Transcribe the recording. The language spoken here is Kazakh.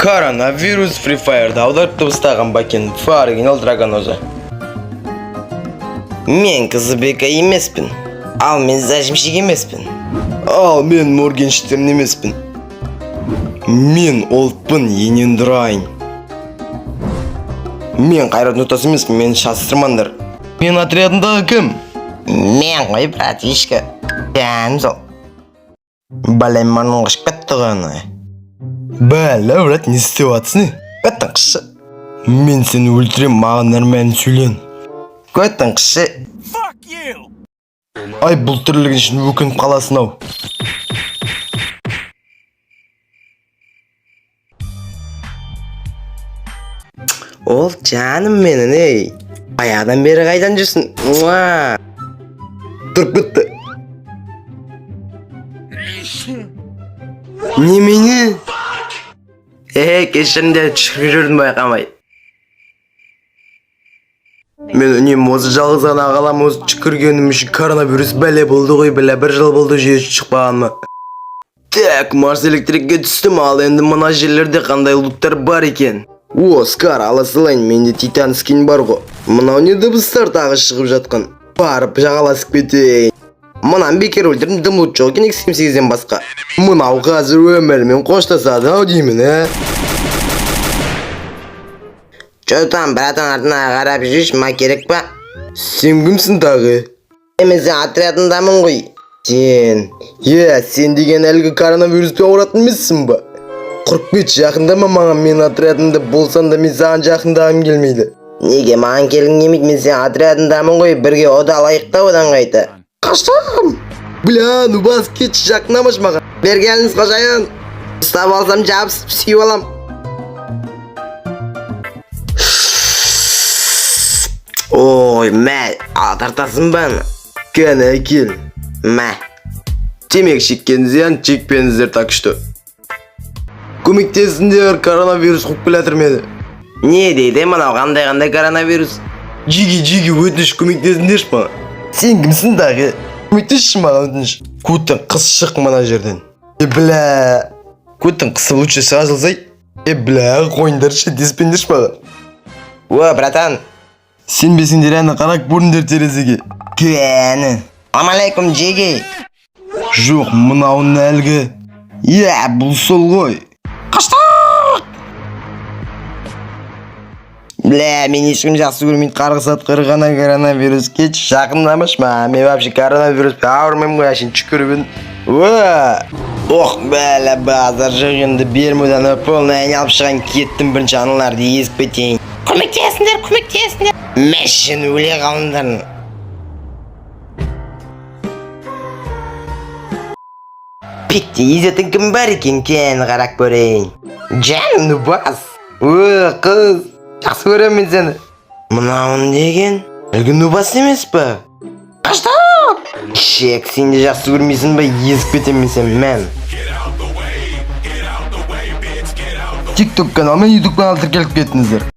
Koronavirus Free Fire'da audarıp tabıstağın bakin fargin oldıragan oza. Men Kızılbeka emespin. Al men Zajimşik emespin. Al men Morgenstern emespin. Men Oltpın Yenendrayn. Men Kayrat Nutas emespin, men Şastırmandır. Men отрядınдағы кім? Men qo'y bratishka. Janzo. Балайман оңғышып кетті ғана. Бәлі, брат, не істеватсың? Көттің қышы. Мен сені өлтірем, маған нормально сөйлен. Көттің қышы. Ай, бұл тірлігін үшін өкініп қаласың ау. Ол жаным менің, ей. Баяғыдан бері қайдан жүрсің? Муа. Тұрып кетті. Немене? Кешірінде түшкіріп жүрдім байқамай. Мен үнем осы жалғыз ғана ағалам осы түшкіргенім үшін коронавирус бәле болды ғой, бәле бір жыл болды жүйесі шықпаған ма. Так, Марс электрикке түстім, ал енді мына жерлерде қандай луттар бар екен. Оскар, аласылайын, менде титан скин бар ғой. Мынау не дыбыстар тағы шығып жатқан. Барып жағаласып кетейін. Мынан бекер өлтірдім, дым лут жоқ екен X78-ден басқа. Мынау қазір өмірмен қоштасады ау деймін, Чотан, братан артына қарап жүрші, ма керек па? Сен кімсің тағы? Мен отрядындамын ғой. Сен деген әлгі коронавируспен ауыратын емессің ба? Құрып кетші, жақындама маған, мен отрядында болсам да мен саған жақындағым келмейді. Неге маған келгің келмейді, мен сен отрядындамын ғой, бірге одалайық та одан қайта. Қаштам! Бля, ну бас кетші, жақындамашы маған. Бер келіңіз қожайын. Ұстап алсам жабысып сүйіп алам. Ой, мә, тартасың ба? Кәне кел. Мә. Темек шеккенізден чекпеңіздер, так что. Көмектесіңдер, коронавирус қуып келатыр мені. Не дейді мынау қандай коронавирус? Жиги, өтініш көмектесіңдерші маған. Сен кімсің дағы? Көмектесші маған өтініш. Көттің қыс шық мына жерден. Бля. Көттің қысы лучше сазылсай. Бля, қойындаршы, деспендерші маған. О, братан. Сенбесіңдер әні қарақ көріндер терезеге. Кәні. Амалейкум, жеге. Жоқ, мынауын әлгі. Бұл сол ғой. Қаштақ! Бля, мен ешкім жақсы көрмейді, қарғыс атқыры ғана коронавирус. Кетші, жақындамыш ма? Мен вообще коронавируспен ауырмайым ғой, әшін түшкірібін. Ох, бәлі базар жағынды бермудан полный айналып шыған кеттім бірінші аныларды езіп бетейін. Көмектесіңдер. Мәшін өле қалындарын. Пекте езетін кім бар екен, кен қарақ көрейін. Жанымды бас. Қыз. Жақсы көрем мен сені. Мынауын деген? Әлгі нубас емес па? Қаштап! Шек, сен де жақсы көрмейсің ба? Езіп кетем мен сен, мән. TikTok канал мен YouTube канал тіркеліп кеттіңіздер.